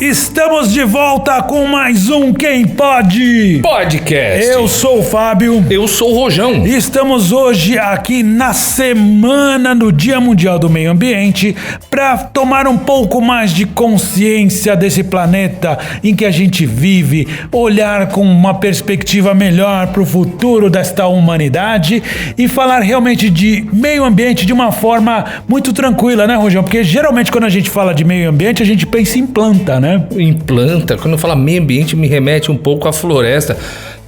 Estamos de volta com mais um Quem Pode Podcast. Eu sou o Fábio. Eu sou o Rojão. Estamos hoje aqui na semana do Dia Mundial do Meio Ambiente para tomar um pouco mais de consciência desse planeta em que a gente vive, olhar com uma perspectiva melhor para o futuro desta humanidade e falar realmente de meio ambiente de uma forma muito tranquila, né, Rojão? Porque geralmente quando a gente fala de meio ambiente a gente pensa em planta, né? Em planta, quando eu falo meio ambiente me remete um pouco à floresta.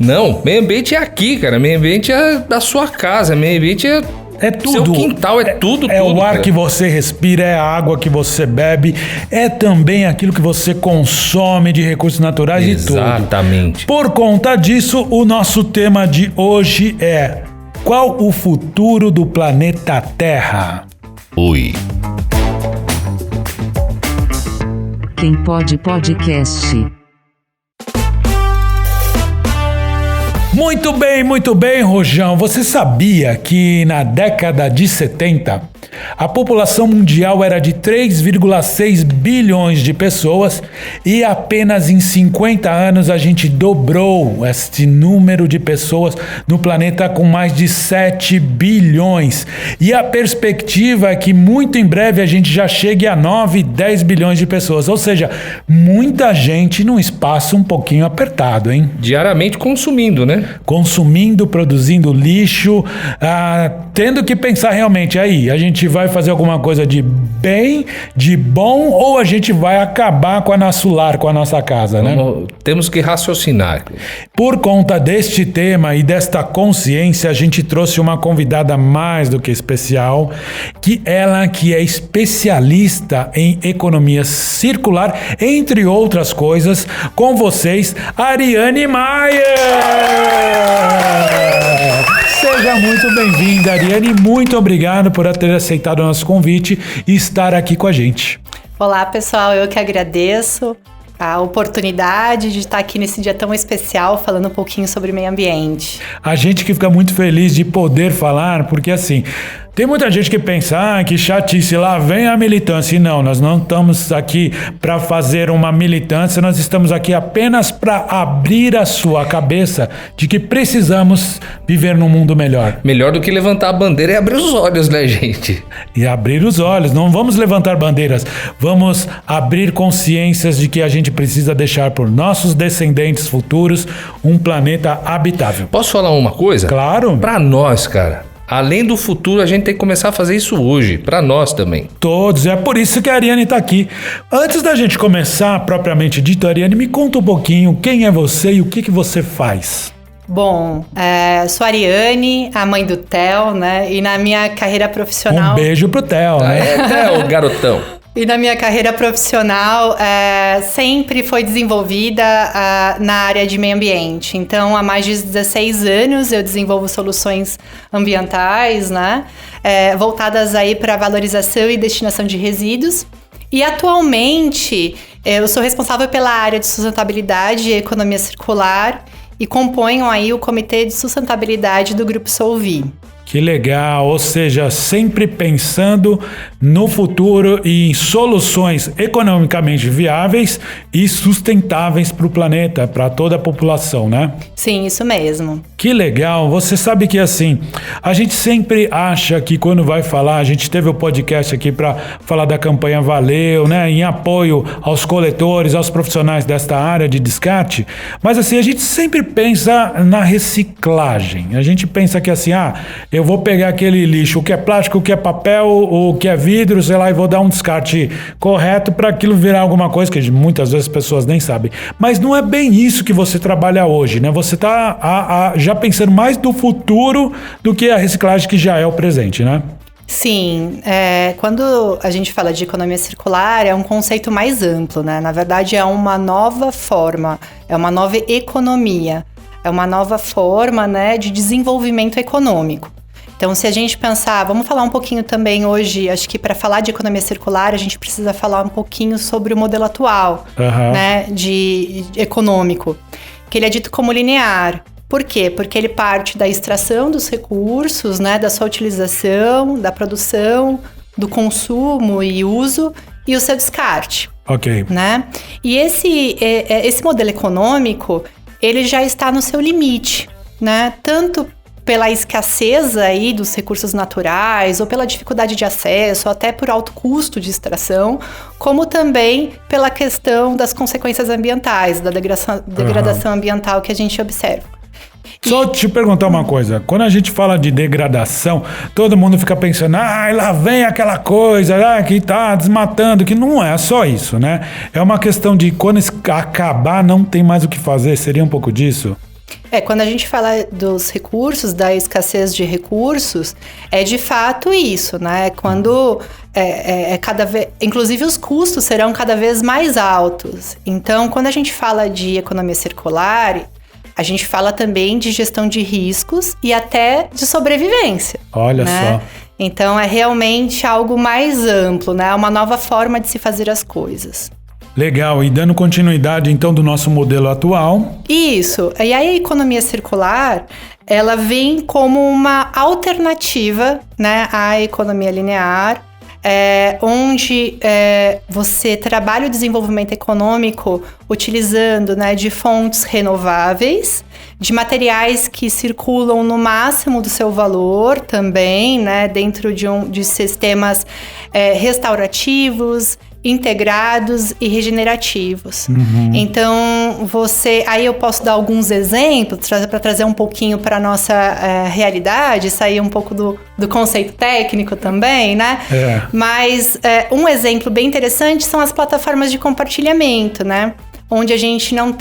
Não, meio ambiente é aqui, cara. Meio ambiente é da sua casa, meio ambiente é tudo. Seu quintal, é tudo. É tudo, o ar cara. que você respira, é a água que você bebe, é também aquilo que você consome de recursos naturais e tudo. Exatamente. Por conta disso, o nosso tema de hoje é: qual o futuro do planeta Terra? Oi. Quem Pode Podcast. Muito bem, Rojão. Você sabia que na década de 70 a população mundial era de 3,6 bilhões de pessoas e apenas em 50 anos a gente dobrou este número de pessoas no planeta com mais de 7 bilhões. E a perspectiva é que muito em breve a gente já chegue a 9, 10 bilhões de pessoas. Ou seja, muita gente num espaço um pouquinho apertado, hein? Diariamente consumindo, né? Consumindo, produzindo lixo, tendo que pensar realmente, aí, a gente vai fazer alguma coisa de bem, de bom, ou a gente vai acabar com a nosso lar, com a nossa casa, né? Temos que raciocinar. Por conta deste tema e desta consciência, a gente trouxe uma convidada mais do que especial, que é especialista em economia circular, entre outras coisas, com vocês, Ariane Maia! Seja muito bem-vinda, Ariane. Muito obrigado por ter aceitado o nosso convite e estar aqui com a gente. Olá, pessoal. Eu que agradeço a oportunidade de estar aqui nesse dia tão especial falando um pouquinho sobre meio ambiente. A gente que fica muito feliz de poder falar, porque assim, tem muita gente que pensa, que chatice, lá vem a militância. E não, nós não estamos aqui para fazer uma militância, nós estamos aqui apenas para abrir a sua cabeça de que precisamos viver num mundo melhor. Melhor do que levantar a bandeira é abrir os olhos, né, gente? E abrir os olhos, não vamos levantar bandeiras, vamos abrir consciências de que a gente precisa deixar por nossos descendentes futuros um planeta habitável. Posso falar uma coisa? Claro. Pra nós, cara, além do futuro, a gente tem que começar a fazer isso hoje, pra nós também. Todos, é por isso que a Ariane tá aqui. Antes da gente começar, propriamente dito, Ariane, me conta um pouquinho quem é você e o que você faz. Bom, sou a Ariane, a mãe do Theo, né? E na minha carreira profissional... Um beijo pro Theo, né? Theo, garotão. E na minha carreira profissional, sempre foi desenvolvida na área de meio ambiente. Então, há mais de 16 anos eu desenvolvo soluções ambientais, né? Voltadas aí para valorização e destinação de resíduos. E atualmente, eu sou responsável pela área de sustentabilidade e economia circular e componho aí o Comitê de Sustentabilidade do Grupo Solvi. Que legal, ou seja, sempre pensando no futuro e em soluções economicamente viáveis e sustentáveis para o planeta, para toda a população, né? Sim, isso mesmo. Que legal, você sabe que assim, a gente sempre acha que quando vai falar, a gente teve o podcast aqui para falar da campanha Valeu, né? Em apoio aos coletores, aos profissionais desta área de descarte, mas assim, a gente sempre pensa na reciclagem, a gente pensa que assim, eu vou pegar aquele lixo, o que é plástico, o que é papel, o que é vidro, sei lá, e vou dar um descarte correto para aquilo virar alguma coisa que muitas vezes as pessoas nem sabem. Mas não é bem isso que você trabalha hoje, né? Você está já pensando mais do futuro do que a reciclagem que já é o presente, né? Sim, quando a gente fala de economia circular, é um conceito mais amplo, né? Na verdade, é uma nova forma, é uma nova economia, é uma nova forma, né, de desenvolvimento econômico. Então, se a gente pensar, vamos falar um pouquinho também hoje, acho que para falar de economia circular, a gente precisa falar um pouquinho sobre o modelo atual, né, de econômico, que ele é dito como linear. Por quê? Porque ele parte da extração dos recursos, né, da sua utilização, da produção, do consumo e uso e o seu descarte. Ok. Né? E esse modelo econômico, ele já está no seu limite, né? Tanto pela escassez aí dos recursos naturais, ou pela dificuldade de acesso, ou até por alto custo de extração, como também pela questão das consequências ambientais, da degradação ambiental que a gente observa. Só te perguntar uma coisa, quando a gente fala de degradação, todo mundo fica pensando, lá vem aquela coisa, que tá desmatando, que não é só isso, né? É uma questão de quando acabar não tem mais o que fazer, seria um pouco disso? Quando a gente fala dos recursos, da escassez de recursos, é de fato isso, né? Quando cada vez, inclusive os custos serão cada vez mais altos. Então, quando a gente fala de economia circular, a gente fala também de gestão de riscos e até de sobrevivência. Olha, né? só. Então, é realmente algo mais amplo, né? Uma nova forma de se fazer as coisas. Legal, e dando continuidade então do nosso modelo atual. Isso, e aí a economia circular, ela vem como uma alternativa, né, à economia linear, onde você trabalha o desenvolvimento econômico utilizando, né, de fontes renováveis, de materiais que circulam no máximo do seu valor também, né, dentro de sistemas restaurativos, integrados e regenerativos. Então, aí eu posso dar alguns exemplos para trazer um pouquinho para a nossa realidade, sair um pouco do conceito técnico também, né? Mas um exemplo bem interessante são as plataformas de compartilhamento, né? Onde a gente não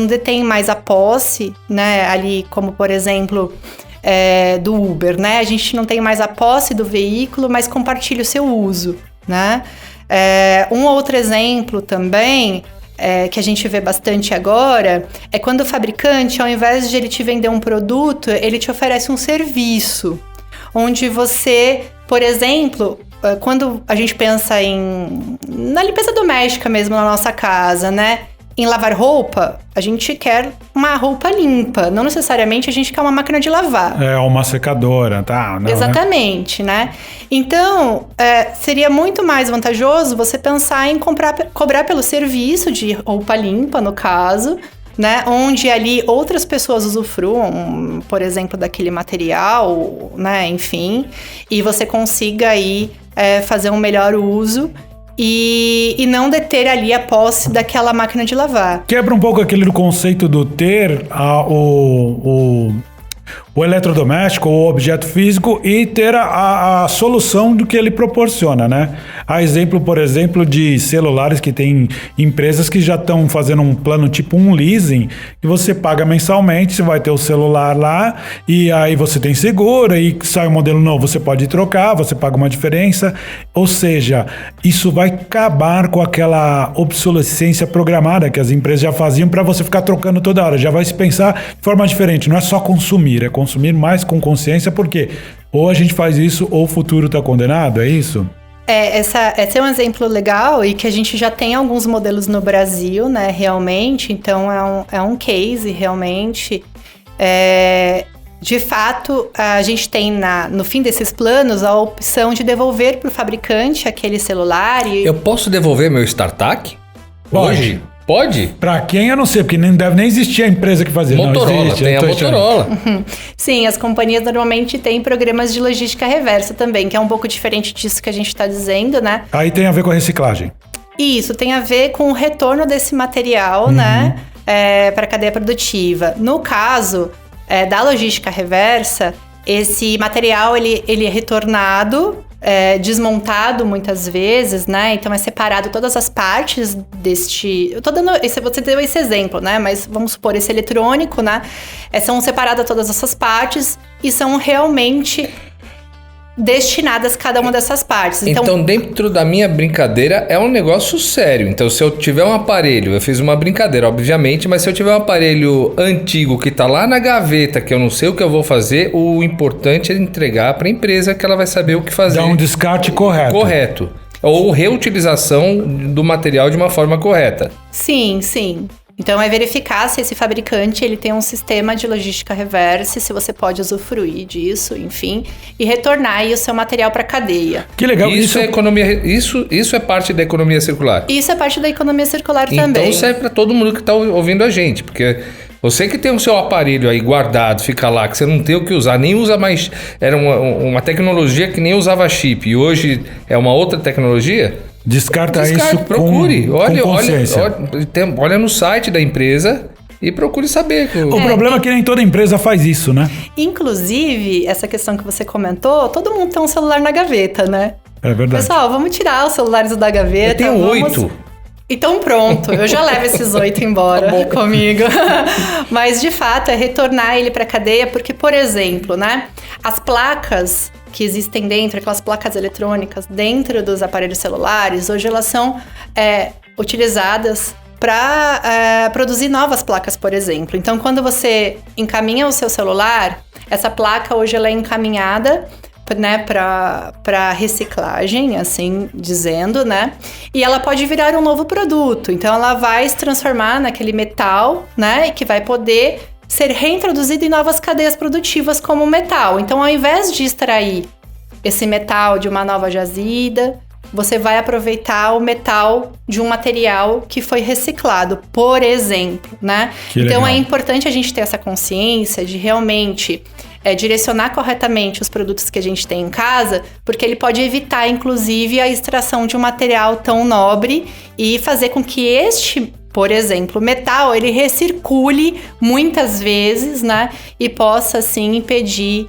detém mais a posse, né? Ali, como por exemplo, do Uber, né? A gente não tem mais a posse do veículo, mas compartilha o seu uso, né? Um outro exemplo também, que a gente vê bastante agora, é quando o fabricante, ao invés de ele te vender um produto, ele te oferece um serviço, onde você, por exemplo, quando a gente pensa na limpeza doméstica mesmo na nossa casa, né? Em lavar roupa, a gente quer uma roupa limpa, não necessariamente a gente quer uma máquina de lavar. Uma secadora, tá? Não, exatamente, né? Então, seria muito mais vantajoso você pensar em cobrar pelo serviço de roupa limpa, no caso, né? Onde ali outras pessoas usufruam, por exemplo, daquele material, né? Enfim, e você consiga aí fazer um melhor uso. E não deter ali a posse daquela máquina de lavar. Quebra um pouco aquele conceito do ter o eletrodoméstico ou o objeto físico e ter a solução do que ele proporciona, né? Há exemplo, por exemplo, de celulares que tem empresas que já estão fazendo um plano tipo um leasing, que você paga mensalmente, você vai ter o celular lá e aí você tem seguro e sai um modelo novo, você pode trocar, você paga uma diferença, ou seja, isso vai acabar com aquela obsolescência programada que as empresas já faziam para você ficar trocando toda hora, já vai se pensar de forma diferente, não é só consumir, é consumir mais com consciência, porque ou a gente faz isso ou o futuro está condenado, é isso? Esse é um exemplo legal e que a gente já tem alguns modelos no Brasil, né, realmente, então é um case, realmente. De fato, a gente tem no fim desses planos a opção de devolver para o fabricante aquele celular e... Eu posso devolver meu StarTAC? Hoje? Pode? Pra quem eu não sei, porque nem deve nem existir a empresa que fazia. Motorola, não existe, tem a Motorola. Sim, as companhias normalmente têm programas de logística reversa também, que é um pouco diferente disso que a gente está dizendo, né? Aí tem a ver com a reciclagem. Isso, tem a ver com o retorno desse material, né? Para a cadeia produtiva. No caso da logística reversa, esse material ele é retornado, desmontado muitas vezes, né? Então é separado todas as partes deste... Eu tô dando... Você deu esse exemplo, né? Mas vamos supor, esse eletrônico, né? São separadas todas essas partes e são realmente destinadas cada uma dessas partes. Então, dentro da minha brincadeira, é um negócio sério. Então, se eu tiver um aparelho, eu fiz uma brincadeira, obviamente, mas se eu tiver um aparelho antigo que tá lá na gaveta, que eu não sei o que eu vou fazer, o importante é entregar para a empresa que ela vai saber o que fazer. Dá um descarte correto. Correto. Ou reutilização do material de uma forma correta. Sim, sim. Então, é verificar se esse fabricante ele tem um sistema de logística reversa, se você pode usufruir disso, enfim, e retornar aí o seu material para a cadeia. Que legal. Isso é economia, isso é parte da economia circular. Isso é parte da economia circular também. Então serve para todo mundo que está ouvindo a gente, porque você que tem o seu aparelho aí guardado, fica lá, que você não tem o que usar, nem usa mais. Era uma tecnologia que nem usava chip, e hoje é uma outra tecnologia. Descarta isso, procure. com consciência. Olha no site da empresa e procure saber. O problema é que nem toda empresa faz isso, né? Inclusive, essa questão que você comentou, todo mundo tem um celular na gaveta, né? É verdade. Pessoal, vamos tirar os celulares da gaveta. Eu tenho 8. Então pronto, eu já levo esses 8 embora comigo. Mas de fato é retornar ele para a cadeia, porque, por exemplo, né, as placas que existem dentro, aquelas placas eletrônicas dentro dos aparelhos celulares, hoje elas são utilizadas para produzir novas placas, por exemplo. Então, quando você encaminha o seu celular, essa placa hoje ela é encaminhada, né, para reciclagem, assim dizendo, né? E ela pode virar um novo produto. Então, ela vai se transformar naquele metal, né? Que vai poder ser reintroduzido em novas cadeias produtivas como metal. Então, ao invés de extrair esse metal de uma nova jazida, você vai aproveitar o metal de um material que foi reciclado, por exemplo, né? Então, é importante a gente ter essa consciência de realmente direcionar corretamente os produtos que a gente tem em casa, porque ele pode evitar, inclusive, a extração de um material tão nobre e fazer com que este, por exemplo, metal, ele recircule muitas vezes, né? E possa, assim, impedir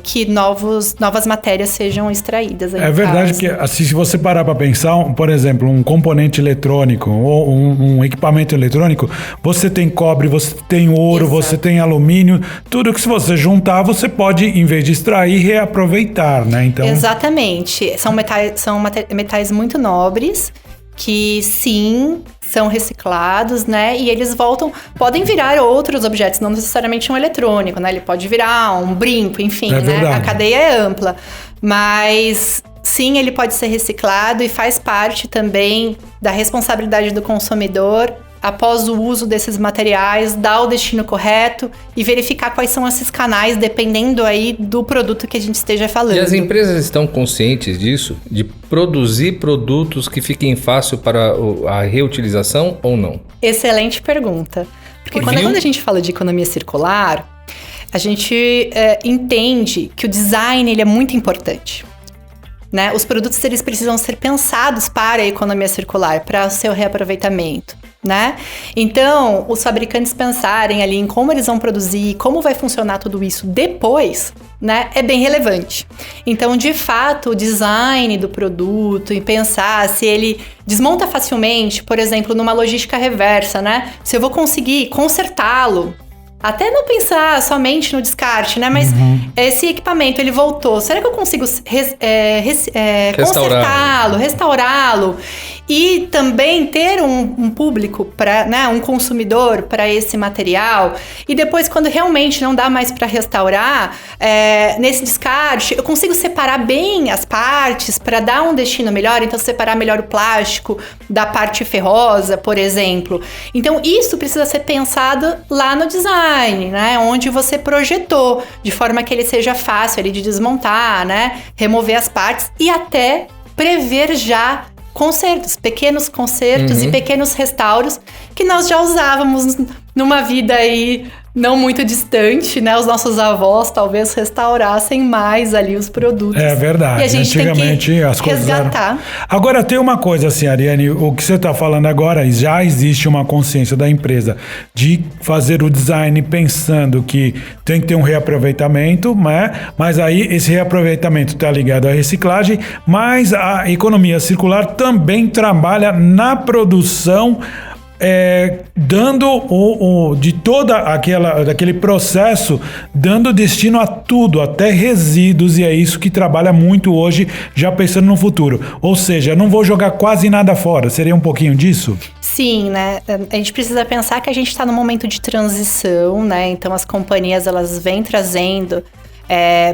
que novas matérias sejam extraídas. É verdade que, assim, se você parar para pensar, por exemplo, um componente eletrônico ou um equipamento eletrônico, você tem cobre, você tem ouro, Exato. Você tem alumínio, tudo que se você juntar, você pode, em vez de extrair, reaproveitar, né? Então... Exatamente. São metais muito nobres, que sim, são reciclados, né? E eles podem virar outros objetos, não necessariamente um eletrônico, né? Ele pode virar um brinco, enfim, né? Verdade. A cadeia é ampla. Mas sim, ele pode ser reciclado e faz parte também da responsabilidade do consumidor, após o uso desses materiais, dar o destino correto e verificar quais são esses canais, dependendo aí do produto que a gente esteja falando. E as empresas estão conscientes disso? De produzir produtos que fiquem fácil para a reutilização ou não? Excelente pergunta. Porque quando a gente fala de economia circular, a gente entende que o design ele é muito importante. Né? Os produtos eles precisam ser pensados para a economia circular, para o seu reaproveitamento, né? Então, os fabricantes pensarem ali em como eles vão produzir, como vai funcionar tudo isso depois, né? É bem relevante. Então, de fato, o design do produto e pensar se ele desmonta facilmente, por exemplo, numa logística reversa, né? Se eu vou conseguir consertá-lo. Até não pensar somente no descarte, né? Mas esse equipamento, ele voltou. Será que eu consigo consertá-lo, restaurá-lo? E também ter um público, né, um consumidor para esse material. E depois, quando realmente não dá mais para restaurar, nesse descarte, eu consigo separar bem as partes para dar um destino melhor. Então, separar melhor o plástico da parte ferrosa, por exemplo. Então, isso precisa ser pensado lá no design, né? Onde você projetou, de forma que ele seja fácil ali de desmontar, né? Remover as partes e até prever já consertos, pequenos consertos e pequenos restauros que nós já usávamos numa vida aí não muito distante, né? Os nossos avós talvez restaurassem mais ali os produtos. É verdade. E a gente antigamente tem que as coisas resgatar. Eram... Agora tem uma coisa assim, Ariane, o que você está falando agora, já existe uma consciência da empresa de fazer o design pensando que tem que ter um reaproveitamento, né? Mas aí esse reaproveitamento está ligado à reciclagem, mas a economia circular também trabalha na produção, dando de toda daquele processo, dando destino a tudo, até resíduos, e é isso que trabalha muito hoje, já pensando no futuro. Ou seja, não vou jogar quase nada fora, seria um pouquinho disso? Sim, né? A gente precisa pensar que a gente está num momento de transição, né? Então as companhias elas vêm trazendo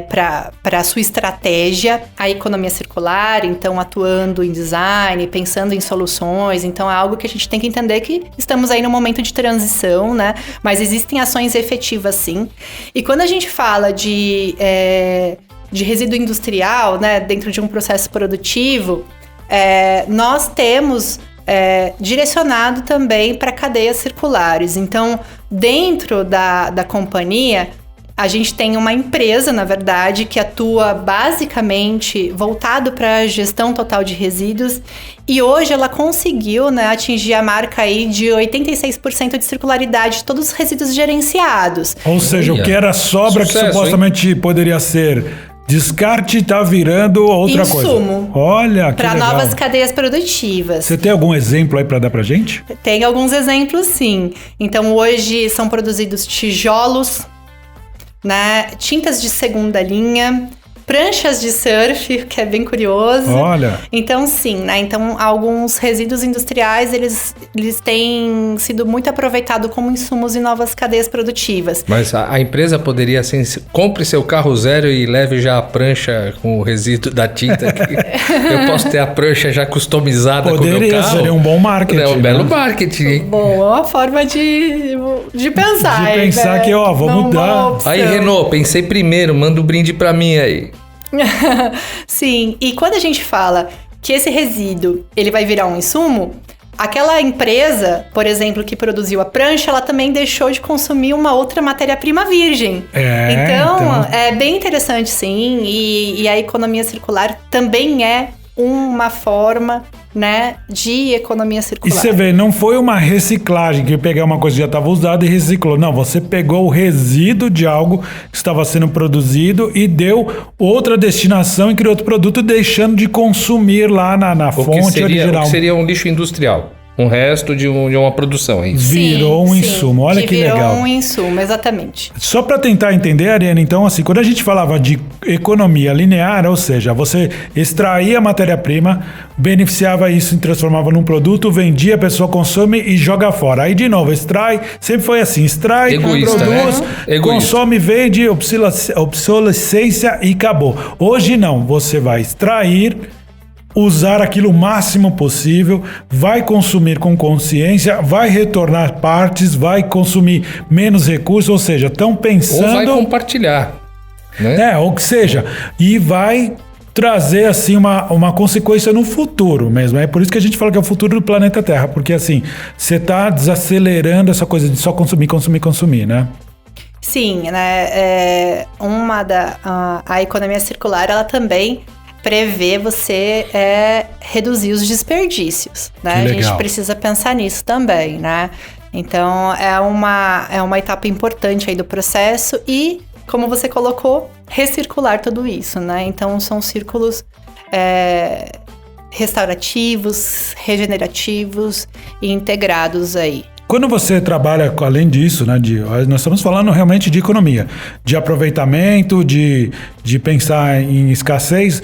para a sua estratégia a economia circular, então atuando em design, pensando em soluções. Então é algo que a gente tem que entender que estamos aí no momento de transição, né? Mas existem ações efetivas sim. E quando a gente fala de resíduo industrial, né, dentro de um processo produtivo, nós temos direcionado também para cadeias circulares. Então, dentro da companhia, a gente tem uma empresa, na verdade, que atua basicamente voltado para a gestão total de resíduos, e hoje ela conseguiu, né, atingir a marca aí de 86% de circularidade de todos os resíduos gerenciados. Ou seja, o que era sobra, Sucesso, que supostamente poderia ser descarte, tá virando outra insumo. Coisa. Olha, que para legal. novas cadeias produtivas. Você tem algum exemplo aí para dar pra gente? Tem alguns exemplos, sim. Então, hoje são produzidos tijolos, né, tintas de segunda linha, pranchas de surf, que é bem curioso. Olha. Então, sim, né? Então, alguns resíduos industriais, eles têm sido muito aproveitados como insumos em novas cadeias produtivas. Mas a empresa poderia, assim, compre seu carro zero e leve já a prancha com o resíduo da tinta. Que eu posso ter a prancha já customizada com o meu carro. Seria um bom marketing. É um belo marketing. Bom, é uma forma de pensar. De pensar, né? Que, ó, vou mudar. Aí, Renault, pensei primeiro, manda um brinde pra mim aí. Sim, e quando a gente fala que esse resíduo ele vai virar um insumo, aquela empresa, por exemplo, que produziu a prancha, ela também deixou de consumir uma outra matéria-prima virgem. Então, é bem interessante, sim, e a economia circular também é uma forma, né, de economia circular. E você vê, não foi uma reciclagem, que pegar uma coisa que já estava usada e reciclou. Não, você pegou o resíduo de algo que estava sendo produzido e deu outra destinação e criou outro produto, deixando de consumir lá na fonte original. O que seria um lixo industrial. Um resto de uma produção, é isso? Virou um insumo, olha que legal. Virou um insumo, exatamente. Só para tentar entender, Ariane, então, assim, quando a gente falava de economia linear, ou seja, você extraía a matéria-prima, beneficiava isso e transformava num produto, vendia, a pessoa consome e joga fora. Aí, de novo, extrai, sempre foi assim, extrai, egoísta, produz, né? consome, vende, obsolescência e acabou. Hoje não, você vai extrair, usar aquilo o máximo possível, vai consumir com consciência, vai retornar partes, vai consumir menos recursos, ou seja, estão pensando... Ou vai compartilhar, né? Ou que seja, e vai trazer assim uma consequência no futuro mesmo. É por isso que a gente fala que é o futuro do planeta Terra, porque assim, você está desacelerando essa coisa de só consumir, né? Sim, né? A economia circular, ela também prevê você reduzir os desperdícios, né? A gente precisa pensar nisso também, né? Então, é uma etapa importante aí do processo e, como você colocou, recircular tudo isso, né? Então, são círculos restaurativos, regenerativos e integrados aí. Quando você trabalha, além disso, né, nós estamos falando realmente de economia, de aproveitamento, de pensar em escassez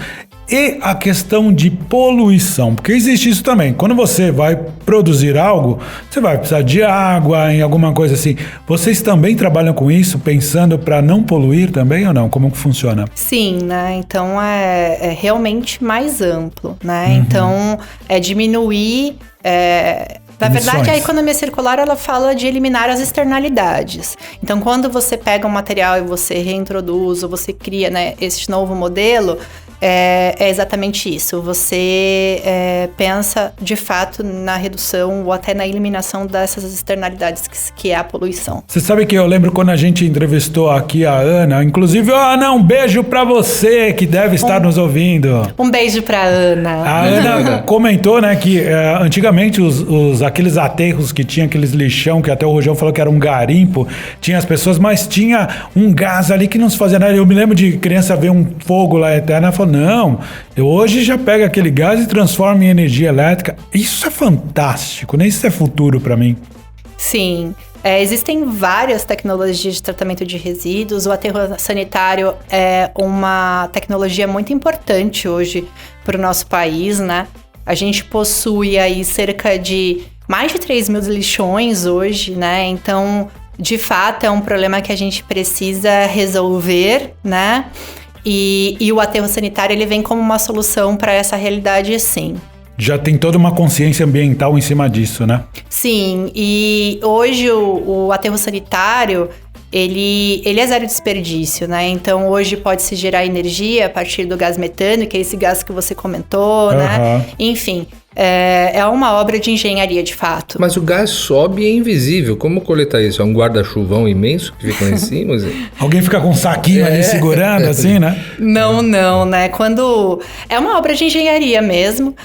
e a questão de poluição, porque existe isso também. Quando você vai produzir algo, você vai precisar de água, em alguma coisa assim. Vocês também trabalham com isso, pensando para não poluir também ou não? Como que funciona? Sim, né? Então é realmente mais amplo, né? Então é diminuir... Na verdade, a economia circular, ela fala de eliminar as externalidades. Então, quando você pega um material e você reintroduz, ou você cria, né, esse novo modelo, é exatamente isso. Você pensa, de fato, na redução ou até na eliminação dessas externalidades que é a poluição. Você sabe que eu lembro quando a gente entrevistou aqui a Ana, inclusive, Ana, um beijo pra você que deve estar nos ouvindo. Um beijo pra Ana. A Ana comentou, né, que antigamente aqueles aterros que tinha aqueles lixão, que até o Rojão falou que era um garimpo, tinha as pessoas, mas tinha um gás ali que não se fazia nada. Eu me lembro de criança ver um fogo lá eterno, ela falou, não, eu hoje já pego aquele gás e transformo em energia elétrica. Isso é fantástico, né? Isso é futuro para mim. Sim. Existem várias tecnologias de tratamento de resíduos. O aterro sanitário é uma tecnologia muito importante hoje para o nosso país, né? A gente possui aí cerca de mais de 3 mil lixões hoje, né? Então, de fato é um problema que a gente precisa resolver, né? E o aterro sanitário ele vem como uma solução para essa realidade, sim. Já tem toda uma consciência ambiental em cima disso, né? Sim, e hoje o aterro sanitário, ele é zero desperdício, né? Então, hoje pode-se gerar energia a partir do gás metano, que é esse gás que você comentou, né? Enfim, é uma obra de engenharia, de fato. Mas o gás sobe e é invisível. Como coletar isso? É um guarda-chuvão imenso que fica lá em cima? Alguém fica com um saquinho ali segurando, assim, né? Não, né? Quando... É uma obra de engenharia mesmo.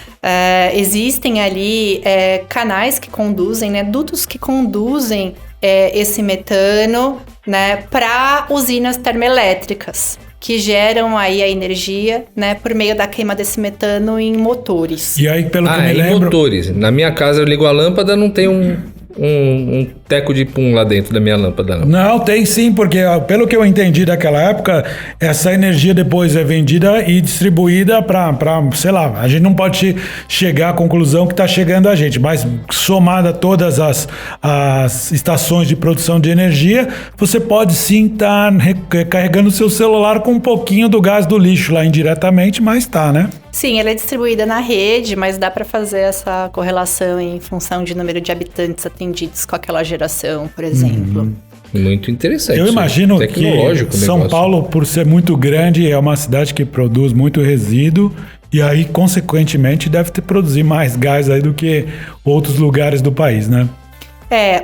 Existem ali canais que conduzem, né? Dutos que conduzem esse metano, né? Para usinas termoelétricas, que geram aí a energia, né, por meio da queima desse metano em motores. E aí, pelo que eu me lembro... motores. Na minha casa eu ligo a lâmpada, não tem um teco de pum lá dentro da minha lâmpada, não. Não, tem sim, porque pelo que eu entendi daquela época, essa energia depois é vendida e distribuída para, sei lá, a gente não pode chegar à conclusão que está chegando a gente, mas somada a todas as estações de produção de energia, você pode sim estar recarregando o seu celular com um pouquinho do gás do lixo lá indiretamente, mas tá, né? Sim, ela é distribuída na rede, mas dá para fazer essa correlação em função de número de habitantes atendidos com aquela geração, por exemplo. Muito interessante. Eu imagino que São Paulo, por ser muito grande, é uma cidade que produz muito resíduo e aí, consequentemente, deve produzir mais gás aí do que outros lugares do país, né?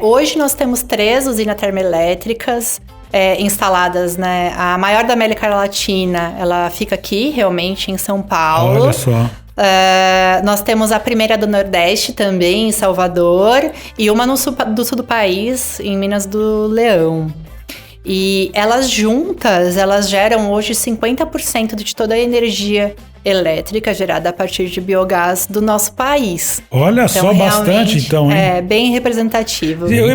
Hoje nós temos 3 usinas termoelétricas instaladas, né? A maior da América Latina, ela fica aqui, realmente, em São Paulo. Olha só. Nós temos a primeira do Nordeste também, em Salvador, e uma no sul do país, em Minas do Leão. E elas juntas, elas geram hoje 50% de toda a energia elétrica gerada a partir de biogás do nosso país. Olha então, só, bastante então, hein? É bem representativo. Eu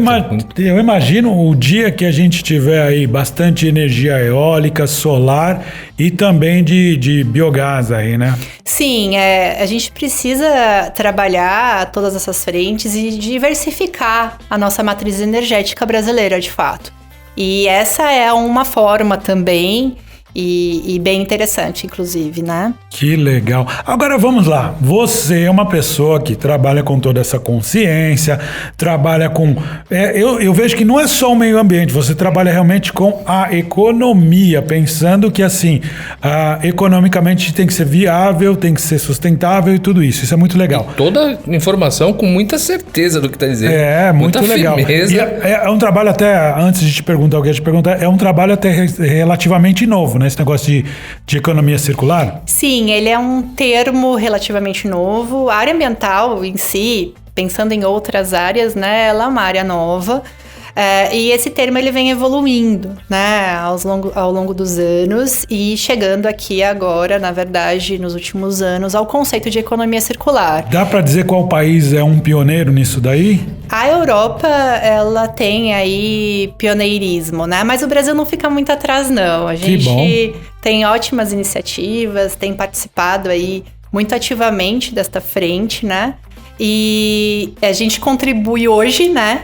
imagino o dia que a gente tiver aí bastante energia eólica, solar e também de biogás aí, né? Sim, a gente precisa trabalhar todas essas frentes e diversificar a nossa matriz energética brasileira, de fato. E essa é uma forma também e bem interessante, inclusive, né? Que legal. Agora vamos lá. Você é uma pessoa que trabalha com toda essa consciência, trabalha com... eu vejo que não é só o meio ambiente, você trabalha realmente com a economia, pensando que, assim, economicamente tem que ser viável, tem que ser sustentável e tudo isso. Isso é muito legal. E toda informação com muita certeza do que está dizendo. Muito legal. Firmeza. E é um trabalho até, antes de te perguntar o que eu ia te perguntar, é um trabalho até relativamente novo, né? Esse negócio de economia circular? Sim, ele é um termo relativamente novo. A área ambiental em si, pensando em outras áreas, né, ela é uma área nova. E esse termo ele vem evoluindo, né, ao longo dos anos e chegando aqui agora, na verdade, nos últimos anos, ao conceito de economia circular. Dá para dizer qual país é um pioneiro nisso daí? A Europa, ela tem aí pioneirismo, né? Mas o Brasil não fica muito atrás, não. A gente tem ótimas iniciativas, tem participado aí muito ativamente desta frente, né? E a gente contribui hoje, né?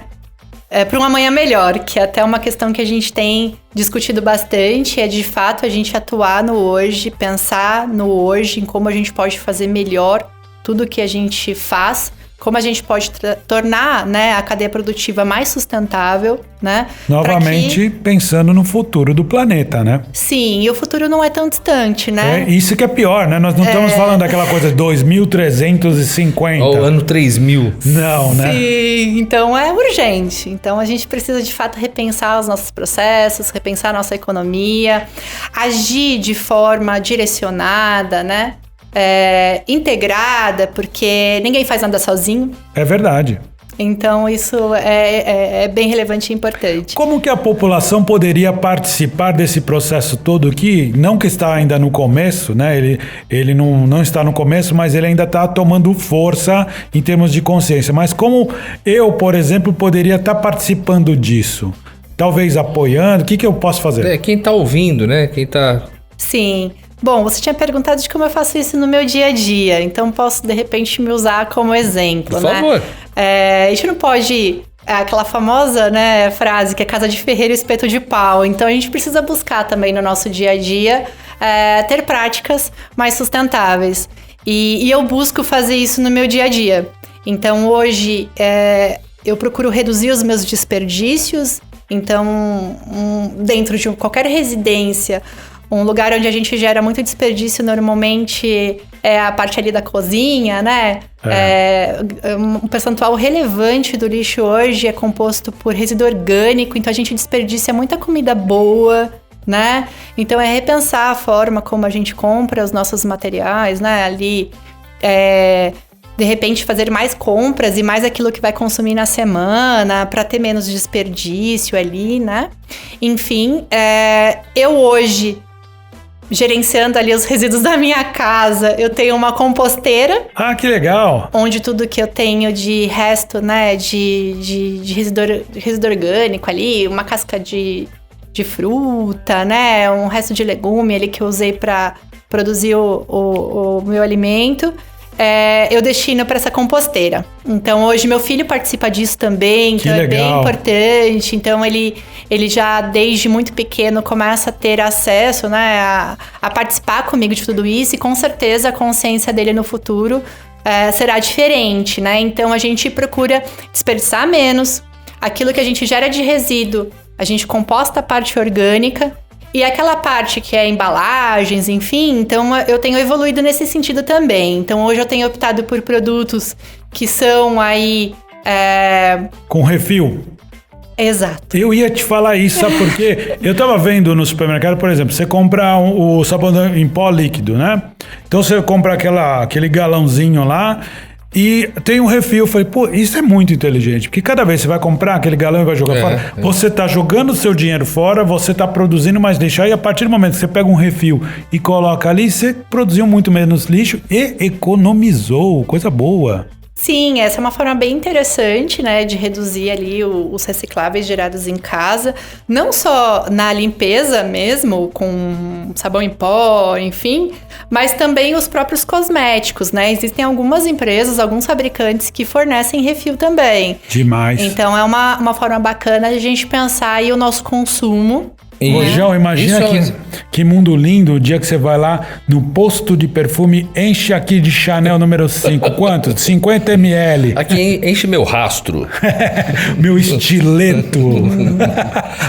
Para um amanhã melhor, que é até uma questão que a gente tem discutido bastante, é de fato a gente atuar no hoje, pensar no hoje, em como a gente pode fazer melhor tudo que a gente faz, como a gente pode tornar, né, a cadeia produtiva mais sustentável, né? Novamente pensando no futuro do planeta, né? Sim, e o futuro não é tão distante, né? Isso que é pior, né? Nós não estamos falando daquela coisa de 2350. Ou ano 3000. Não, né? Sim, então é urgente. Então a gente precisa de fato repensar os nossos processos, repensar a nossa economia, agir de forma direcionada, né? Integrada, porque ninguém faz nada sozinho. É verdade. Então isso é bem relevante e importante. Como que a população poderia participar desse processo todo que, não que está ainda no começo, né? Ele não está no começo, mas ele ainda está tomando força em termos de consciência. Mas como eu, por exemplo, poderia estar participando disso? Talvez apoiando? O que eu posso fazer? Quem está ouvindo, né? Quem está... Sim. Bom, você tinha perguntado de como eu faço isso no meu dia a dia, então posso, de repente, me usar como exemplo, Por favor. A gente não pode é aquela famosa, né, frase que é casa de ferreiro, espeto de pau. Então a gente precisa buscar também no nosso dia a dia ter práticas mais sustentáveis. E eu busco fazer isso no meu dia a dia. Então hoje eu procuro reduzir os meus desperdícios. Então, dentro de qualquer residência, um lugar onde a gente gera muito desperdício normalmente é a parte ali da cozinha, né? Um percentual relevante do lixo hoje é composto por resíduo orgânico, então a gente desperdiça muita comida boa, né? Então é repensar a forma como a gente compra os nossos materiais, né? Ali, de repente fazer mais compras e mais aquilo que vai consumir na semana para ter menos desperdício ali, né? Enfim, eu hoje, gerenciando ali os resíduos da minha casa, eu tenho uma composteira. Ah, que legal! Onde tudo que eu tenho de resto, né, de resíduo orgânico ali, uma casca de fruta, né, um resto de legume ali que eu usei para produzir o meu alimento, eu destino para essa composteira. Então, hoje meu filho participa disso também, então é bem importante. Então, ele já, desde muito pequeno, começa a ter acesso, né, a participar comigo de tudo isso. E, com certeza, a consciência dele no futuro será diferente, né? Então, a gente procura desperdiçar menos. Aquilo que a gente gera de resíduo, a gente composta a parte orgânica. E aquela parte que é embalagens, enfim, então eu tenho evoluído nesse sentido também. Então hoje eu tenho optado por produtos que são aí... Com refil. Exato. Eu ia te falar isso, sabe por quê? Eu tava vendo no supermercado, por exemplo, você compra o sabão em pó líquido, né? Então você compra aquele galãozinho lá... E tem um refil, eu falei, pô, isso é muito inteligente, porque cada vez você vai comprar aquele galão e vai jogar fora, você tá jogando o seu dinheiro fora, você tá produzindo mais lixo, aí a partir do momento que você pega um refil e coloca ali, você produziu muito menos lixo e economizou, coisa boa. Sim, essa é uma forma bem interessante, né, de reduzir ali os recicláveis gerados em casa, não só na limpeza mesmo, com sabão em pó, enfim, mas também os próprios cosméticos, né? Existem algumas empresas, alguns fabricantes que fornecem refil também. Demais. Então é uma forma bacana de a gente pensar aí o nosso consumo. Rojão, imagina que mundo lindo o dia que você vai lá no posto de perfume, enche aqui de Chanel número 5. Quanto? 50 ml. Aqui enche meu rastro. Meu estileto.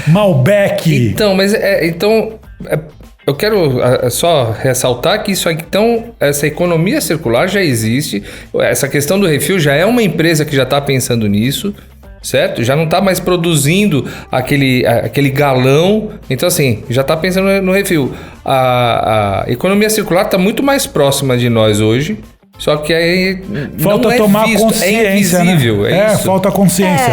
Malbec. Então, eu quero só ressaltar que isso aqui, então, essa economia circular já existe. Essa questão do refil já é uma empresa que já está pensando nisso. Certo? Já não está mais produzindo aquele galão. Então, assim, já está pensando no refil. A economia circular está muito mais próxima de nós hoje. Só que aí falta não tomar visto, consciência, é invisível. né? Isso. Falta consciência.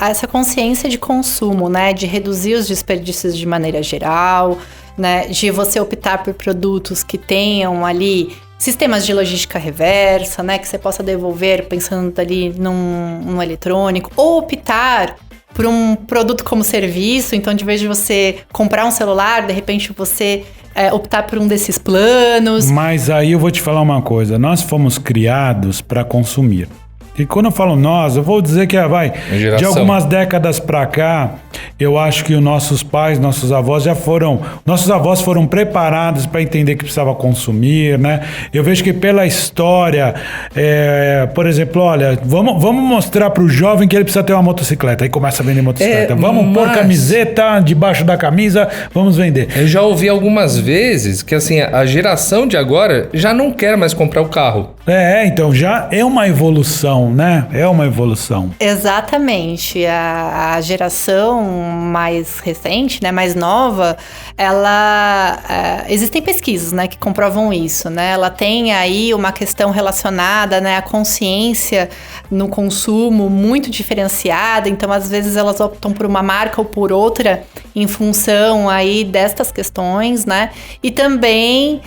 Essa consciência de consumo, né? De reduzir os desperdícios de maneira geral, né? De você optar por produtos que tenham ali sistemas de logística reversa, né, que você possa devolver pensando ali num eletrônico, ou optar por um produto como serviço, então de vez de você comprar um celular, de repente você optar por um desses planos. Mas aí eu vou te falar uma coisa, nós fomos criados para consumir. E quando eu falo nós, eu vou dizer que de algumas décadas para cá, eu acho que os nossos pais, nossos avós foram preparados para entender que precisava consumir, né? Eu vejo que pela história, por exemplo, olha, vamos mostrar para o jovem que ele precisa ter uma motocicleta. Aí começa a vender motocicleta. Vamos pôr camiseta debaixo da camisa, vamos vender. Eu já ouvi algumas vezes que assim, a geração de agora já não quer mais comprar o carro. Então já é uma evolução, né? É uma evolução. Exatamente. A geração mais recente, né, mais nova, existem pesquisas, né, que comprovam isso, né? Ela tem aí uma questão relacionada, né, à consciência no consumo muito diferenciada, então às vezes elas optam por uma marca ou por outra em função aí destas questões, né? E também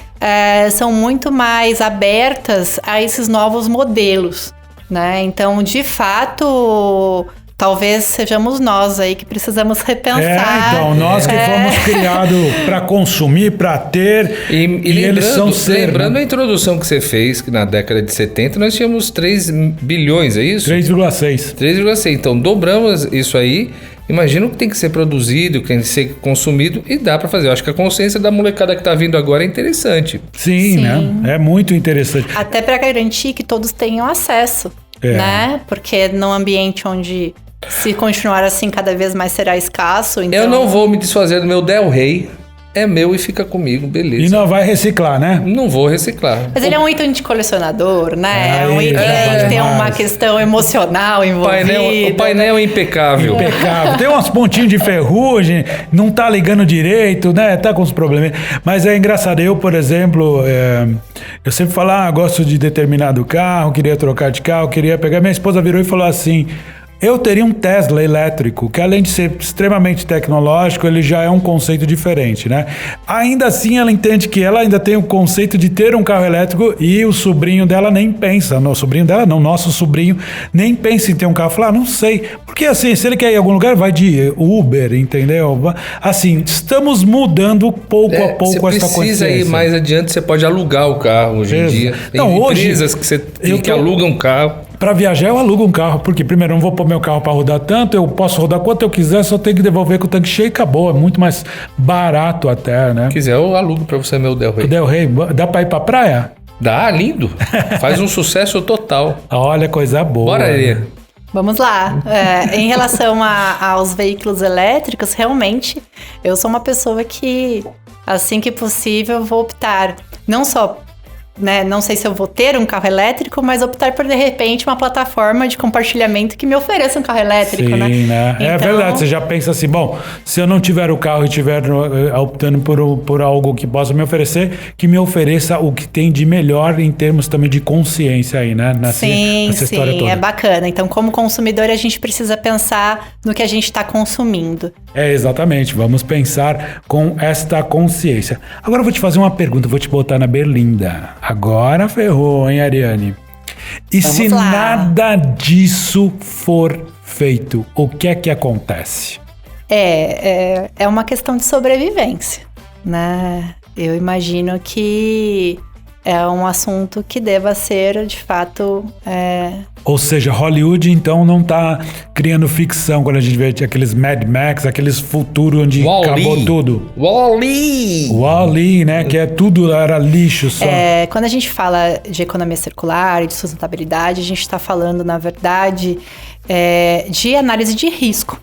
são muito mais abertas a esses novos modelos, né? Então, de fato, talvez sejamos nós aí que precisamos repensar. Então, nós que fomos criados para consumir, para ter, e eles são ser. Lembrando a introdução que você fez, que na década de 70 nós tínhamos 3 bilhões, é isso? 3,6. 3,6. Então, dobramos isso aí. Imagina o que tem que ser produzido, que tem que ser consumido, e dá para fazer. Eu acho que a consciência da molecada que tá vindo agora é interessante. Sim, né? É muito interessante. Até para garantir que todos tenham acesso, né? Porque num ambiente onde, se continuar assim, cada vez mais será escasso. Então... Eu não vou me desfazer do meu Del Rey. É meu e fica comigo, beleza. E não vai reciclar, né? Não vou reciclar. Mas ele é um item de colecionador, né? É um item que tem uma questão emocional envolvida. O painel é impecável. Impecável. Tem uns pontinhos de ferrugem, não tá ligando direito, né? Tá com os problemas. Mas é engraçado. Eu, por exemplo, eu sempre falo, gosto de determinado carro, queria trocar de carro, queria pegar. Minha esposa virou e falou assim... Eu teria um Tesla elétrico, que além de ser extremamente tecnológico, ele já é um conceito diferente, né? Ainda assim, ela entende que ela ainda tem o conceito de ter um carro elétrico e o sobrinho dela nem pensa. Não, o sobrinho dela não, nosso sobrinho nem pensa em ter um carro. Fala, não sei. Porque assim, se ele quer ir em algum lugar, vai de Uber, entendeu? Assim, estamos mudando pouco a pouco essa consciência. Você precisa ir mais adiante, você pode alugar o carro hoje em dia. Tem empresas que alugam um carro. Para viajar, eu alugo um carro, porque primeiro eu não vou pôr meu carro para rodar tanto, eu posso rodar quanto eu quiser, só tenho que devolver com o tanque cheio e acabou. É muito mais barato até, né? Se quiser, eu alugo para você meu Del Rey. O Del Rey, dá para ir para praia? Dá, lindo. Faz um sucesso total. Olha, coisa boa. Bora aí. Vamos lá. Em relação aos veículos elétricos, realmente, eu sou uma pessoa que, assim que possível, vou optar não só... Né? Não sei se eu vou ter um carro elétrico, mas optar por, de repente, uma plataforma de compartilhamento que me ofereça um carro elétrico, né? Sim, né? Então... É verdade, você já pensa assim, bom, se eu não tiver o carro e estiver optando por algo que possa me oferecer, que me ofereça o que tem de melhor em termos também de consciência aí, né? Nessa história toda. É bacana. Então, como consumidor, a gente precisa pensar no que a gente está consumindo. Exatamente, vamos pensar com esta consciência. Agora eu vou te fazer uma pergunta, vou te botar na berlinda. Agora ferrou, hein, Ariane? E Vamos se lá. nada disso for feito, o que é que acontece? É uma questão de sobrevivência, né? Eu imagino que é um assunto que deva ser, de fato... Ou seja, Hollywood, então, não tá criando ficção quando a gente vê aqueles Mad Max, aqueles futuros onde acabou tudo. Wall-E, né? Que tudo era lixo só. Quando a gente fala de economia circular e de sustentabilidade, a gente está falando, na verdade, de análise de risco,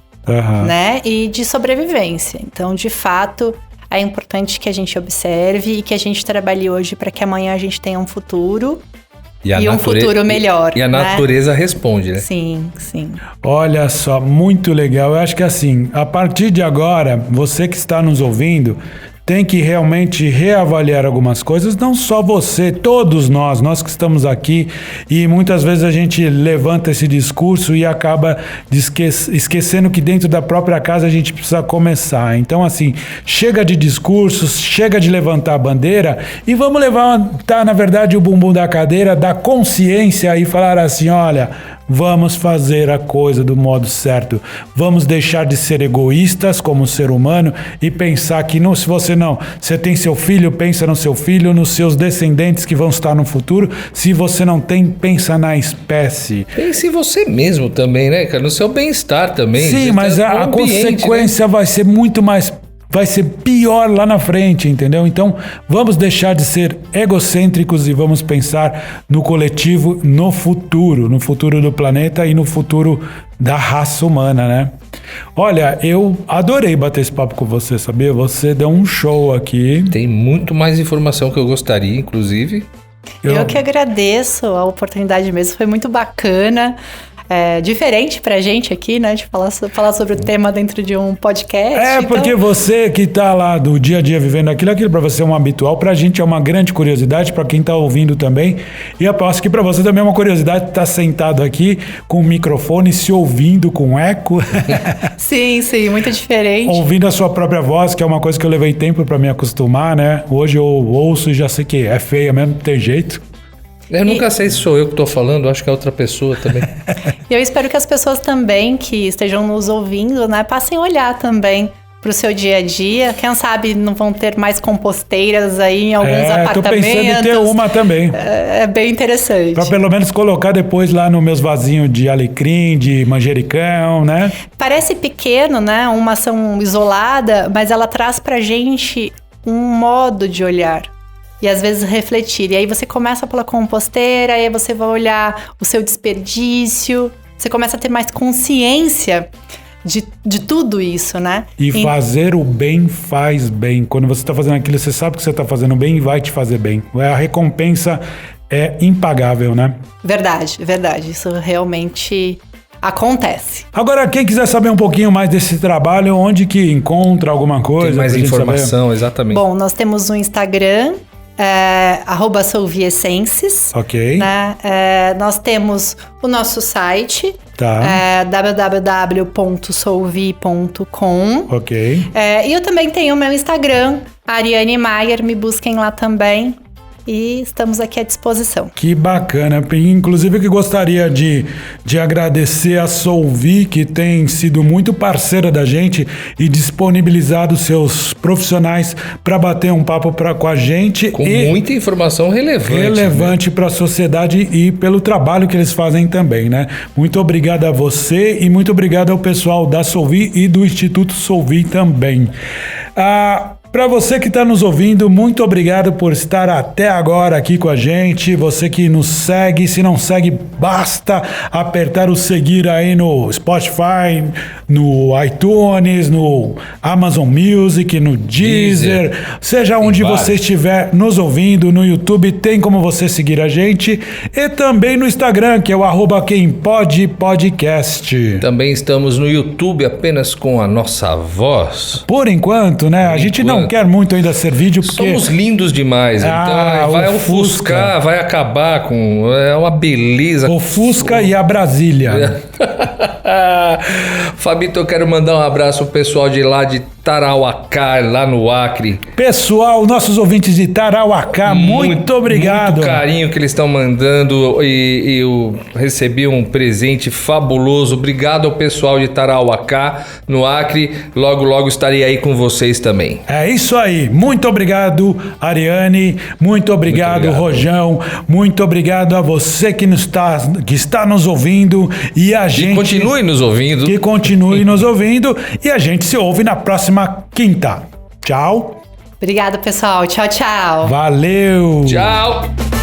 né? E de sobrevivência. Então, de fato... É importante que a gente observe e que a gente trabalhe hoje para que amanhã a gente tenha um futuro e um futuro melhor. E a natureza responde, né? Sim, sim. Olha só, muito legal. Eu acho que assim, a partir de agora, você que está nos ouvindo, tem que realmente reavaliar algumas coisas, não só você, todos nós que estamos aqui, e muitas vezes a gente levanta esse discurso e acaba esquecendo que dentro da própria casa a gente precisa começar. Então assim, chega de discursos, chega de levantar a bandeira e vamos levantar, na verdade, o bumbum da cadeira, da consciência e falar assim, olha... Vamos fazer a coisa do modo certo. Vamos deixar de ser egoístas como ser humano e pensar que não, se você tem seu filho, pensa no seu filho, nos seus descendentes que vão estar no futuro. Se você não tem, pensa na espécie. Pense em você mesmo também, né, cara? No seu bem-estar também. Sim, mas a consequência, né? Vai ser muito mais... Vai ser pior lá na frente, entendeu? Então, vamos deixar de ser egocêntricos e vamos pensar no coletivo, no futuro do planeta e no futuro da raça humana, né? Olha, eu adorei bater esse papo com você, sabia? Você deu um show aqui. Tem muito mais informação que eu gostaria, inclusive. Eu que agradeço a oportunidade mesmo, foi muito bacana. Diferente pra gente aqui, né? De falar sobre o tema dentro de um podcast. Porque você que tá lá do dia a dia vivendo aquilo pra você é um habitual, pra gente é uma grande curiosidade, pra quem tá ouvindo também. E aposto que pra você também é uma curiosidade estar sentado aqui com o microfone, se ouvindo com eco. Sim, muito diferente. Ouvindo a sua própria voz, que é uma coisa que eu levei tempo pra me acostumar, né? Hoje eu ouço e já sei que é feia mesmo, não tem jeito. Eu nunca sei se sou eu que estou falando, acho que é outra pessoa também. E eu espero que as pessoas também que estejam nos ouvindo, né, passem a olhar também para o seu dia a dia. Quem sabe não vão ter mais composteiras aí em alguns apartamentos. Tô pensando em ter uma também. É bem interessante. Para pelo menos colocar depois lá nos meus vasinhos de alecrim, de manjericão, né? Parece pequeno, né? Uma ação isolada, mas ela traz pra gente um modo de olhar. E às vezes refletir. E aí você começa pela composteira, aí você vai olhar o seu desperdício. Você começa a ter mais consciência de tudo isso, né? E fazer o bem faz bem. Quando você está fazendo aquilo, você sabe que você está fazendo bem e vai te fazer bem. A recompensa é impagável, né? Verdade. Isso realmente acontece. Agora, quem quiser saber um pouquinho mais desse trabalho, onde que encontra alguma coisa? Tem mais pra gente informação, saber? exatamente. Bom, nós temos um Instagram, @solviessenses. Ok. Né? Nós temos o nosso site, Tá. www.solvi.com. Ok. E eu também tenho o meu Instagram, Ariane Maier, me busquem lá também. E estamos aqui à disposição. Que bacana. Inclusive, eu que gostaria de agradecer a Solvi, que tem sido muito parceira da gente e disponibilizado seus profissionais para bater um papo com a gente. Com muita informação relevante. Para a sociedade e pelo trabalho que eles fazem também, né? Muito obrigado a você e muito obrigado ao pessoal da Solvi e do Instituto Solvi também. Para você que está nos ouvindo, muito obrigado por estar até agora aqui com a gente. Você que nos segue, se não segue, basta apertar o seguir aí no Spotify, no iTunes, no Amazon Music, no Deezer. Seja onde você estiver nos ouvindo, no YouTube, tem como você seguir a gente. E também no Instagram, que é o @quempodepodcast. Também estamos no YouTube apenas com a nossa voz. Por enquanto, né? A gente não quer muito ainda ser vídeo, porque... Somos lindos demais, então vai ofuscar, vai acabar com... É uma beleza. O Fusca e a Brasília. Fabito, eu quero mandar um abraço pro pessoal de lá de Tarauacá, lá no Acre. Pessoal, nossos ouvintes de Tarauacá, muito obrigado. Muito carinho que eles estão mandando e eu recebi um presente fabuloso. Obrigado ao pessoal de Tarauacá, no Acre. Logo, logo estarei aí com vocês também. É isso aí. Muito obrigado, Ariane. Muito obrigado, Rojão. Muito obrigado a você que está nos ouvindo e a gente... Que continue nos ouvindo. Que continue nos ouvindo e a gente se ouve na próxima quinta. Tchau. Obrigada, pessoal. Tchau, tchau. Valeu. Tchau.